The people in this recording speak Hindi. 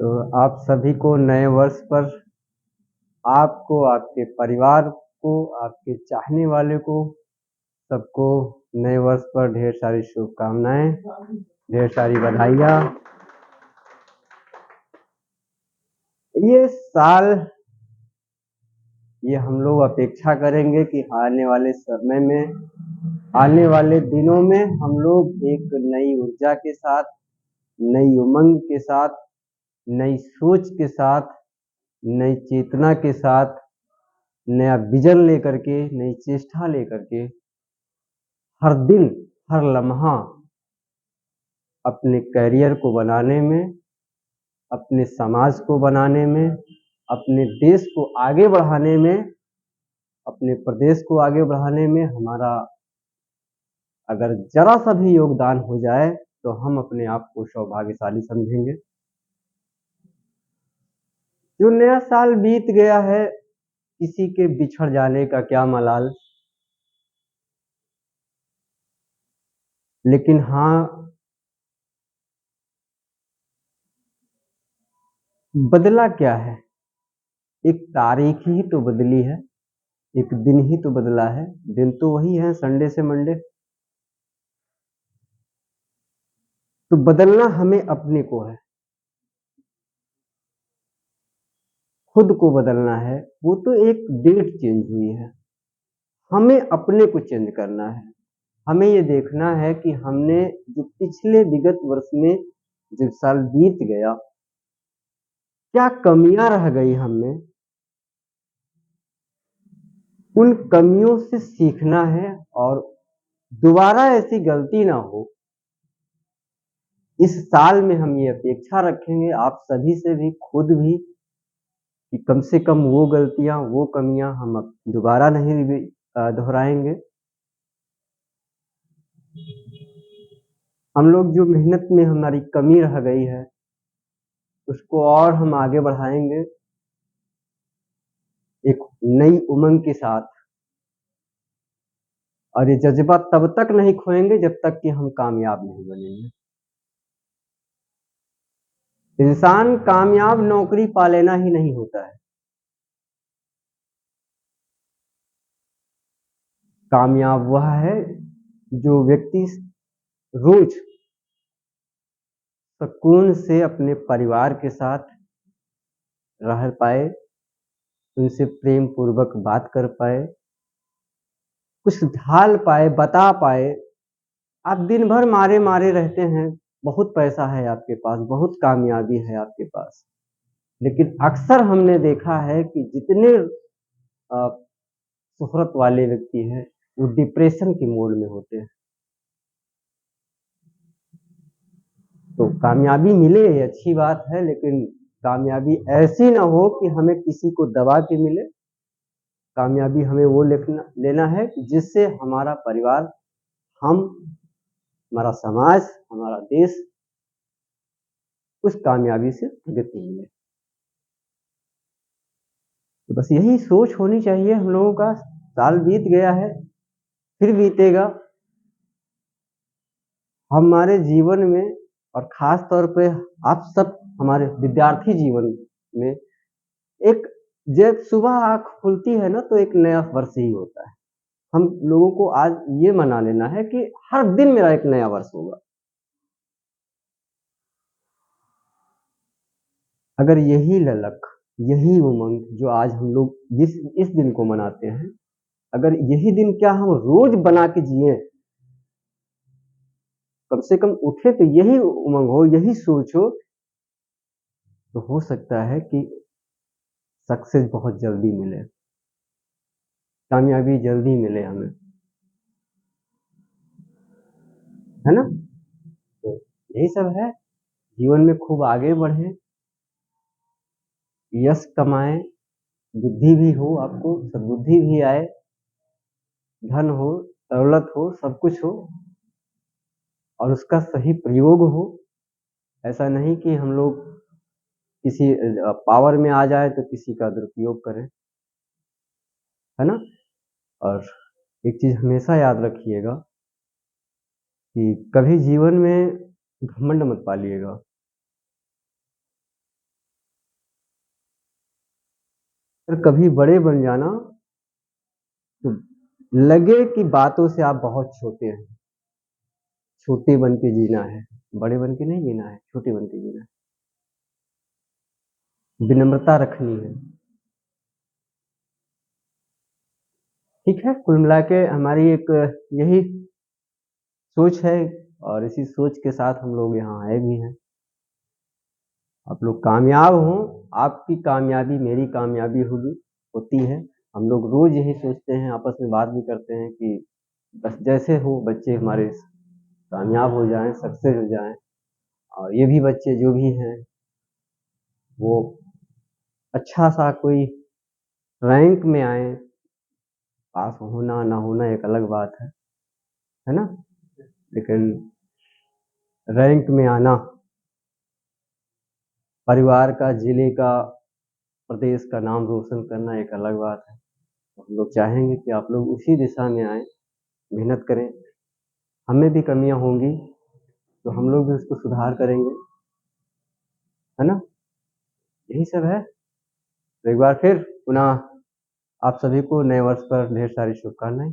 तो आप सभी को नए वर्ष पर आपको, आपके परिवार को, आपके चाहने वाले को, सबको नए वर्ष पर ढेर सारी शुभकामनाएं, ढेर सारी बधाइयाँ। ये साल ये हम लोग अपेक्षा करेंगे कि आने वाले समय में, आने वाले दिनों में हम लोग एक नई ऊर्जा के साथ, नई उमंग के साथ, नई सोच के साथ, नई चेतना के साथ, नया विजन लेकर के, नई चेष्टा लेकर के हर दिन, हर लम्हा अपने करियर को बनाने में, अपने समाज को बनाने में, अपने देश को आगे बढ़ाने में, अपने प्रदेश को आगे बढ़ाने में हमारा अगर जरा सा भी योगदान हो जाए तो हम अपने आप को सौभाग्यशाली समझेंगे। जो नया साल बीत गया है, किसी के बिछड़ जाने का क्या मलाल, लेकिन हाँ, बदला क्या है? एक तारीख ही तो बदली है, एक दिन ही तो बदला है। दिन तो वही है, संडे से मंडे। तो बदलना हमें अपने को है, खुद को बदलना है। वो तो एक डेट चेंज हुई है, हमें अपने को चेंज करना है। हमें ये देखना है कि हमने जो पिछले विगत वर्ष में जो साल बीत गया, क्या कमियां रह गई हमें, उन कमियों से सीखना है और दोबारा ऐसी गलती ना हो। इस साल में हम ये अपेक्षा रखेंगे आप सभी से भी, खुद भी, कि कम से कम वो गलतियां, वो कमियां हम अब दोबारा नहीं दोहराएंगे। हम लोग जो मेहनत में हमारी कमी रह गई है उसको और हम आगे बढ़ाएंगे एक नई उमंग के साथ। और ये जज्बा तब तक नहीं खोएंगे जब तक कि हम कामयाब नहीं बनेंगे। इंसान कामयाब नौकरी पा लेना ही नहीं होता है, कामयाब वह है जो व्यक्ति रोज सुकून से अपने परिवार के साथ रह पाए, उनसे प्रेम पूर्वक बात कर पाए, कुछ ढाल पाए, बता पाए। आप दिन भर मारे मारे रहते हैं, बहुत पैसा है आपके पास, बहुत कामयाबी है आपके पास, लेकिन अक्सर हमने देखा है कि जितने शोहरत वाले व्यक्ति हैं वो डिप्रेशन के मोड में होते हैं। तो कामयाबी मिले ये अच्छी बात है, लेकिन कामयाबी ऐसी ना हो कि हमें किसी को दबा के मिले। कामयाबी हमें वो लेना है जिससे हमारा परिवार, हम, हमारा समाज, हमारा देश उस कामयाबी से प्रगति मिले। तो बस यही सोच होनी चाहिए हम लोगों का। साल बीत गया है, फिर बीतेगा। हमारे जीवन में और खास तौर पे आप सब हमारे विद्यार्थी जीवन में एक, जब सुबह आंख खुलती है ना तो एक नया वर्ष ही होता है। हम लोगों को आज ये मना लेना है कि हर दिन मेरा एक नया वर्ष होगा। अगर यही ललक, यही उमंग जो आज हम लोग इस दिन को मनाते हैं, अगर यही दिन क्या हम रोज बना के जिए, कम से कम उठे तो यही उमंग हो, यही सोच हो, तो हो सकता है कि सक्सेस बहुत जल्दी मिले, कामयाबी जल्दी मिले हमें, है ना। तो यही सब है, जीवन में खूब आगे बढ़े, यश कमाए, बुद्धि भी हो, आपको सद्बुद्धि भी आए, धन हो, दौलत हो, सब कुछ हो और उसका सही प्रयोग हो। ऐसा नहीं कि हम लोग किसी पावर में आ जाए तो किसी का दुरुपयोग करें, है ना। और एक चीज हमेशा याद रखिएगा कि कभी जीवन में घमंड मत पालिएगा। और कभी बड़े बन जाना तो लगे कि बातों से आप बहुत छोटे हैं। छोटे बन के जीना है, बड़े बन के नहीं जीना है, छोटे बन के जीना है। विनम्रता रखनी है। ठीक है, कुल मिला के हमारी एक यही सोच है और इसी सोच के साथ हम लोग यहाँ आए भी हैं। आप लोग कामयाब हों, आपकी कामयाबी मेरी कामयाबी होती है। हम लोग रोज यही सोचते हैं, आपस में बात भी करते हैं कि बस जैसे हो बच्चे हमारे कामयाब हो जाएं, सक्सेस हो जाएं, और ये भी बच्चे जो भी हैं वो अच्छा सा कोई रैंक में आए। पास होना ना होना एक अलग बात है ना, लेकिन रैंक में आना परिवार का, जिले का, प्रदेश का नाम रोशन करना एक अलग बात है। तो हम लोग चाहेंगे कि आप लोग उसी दिशा में आए, मेहनत करें। हमें भी कमियां होंगी तो हम लोग भी उसको सुधार करेंगे, है ना। यही सब है। तो एक बार फिर पुनः आप सभी को नए वर्ष पर ढेर सारी शुभकामनाएं।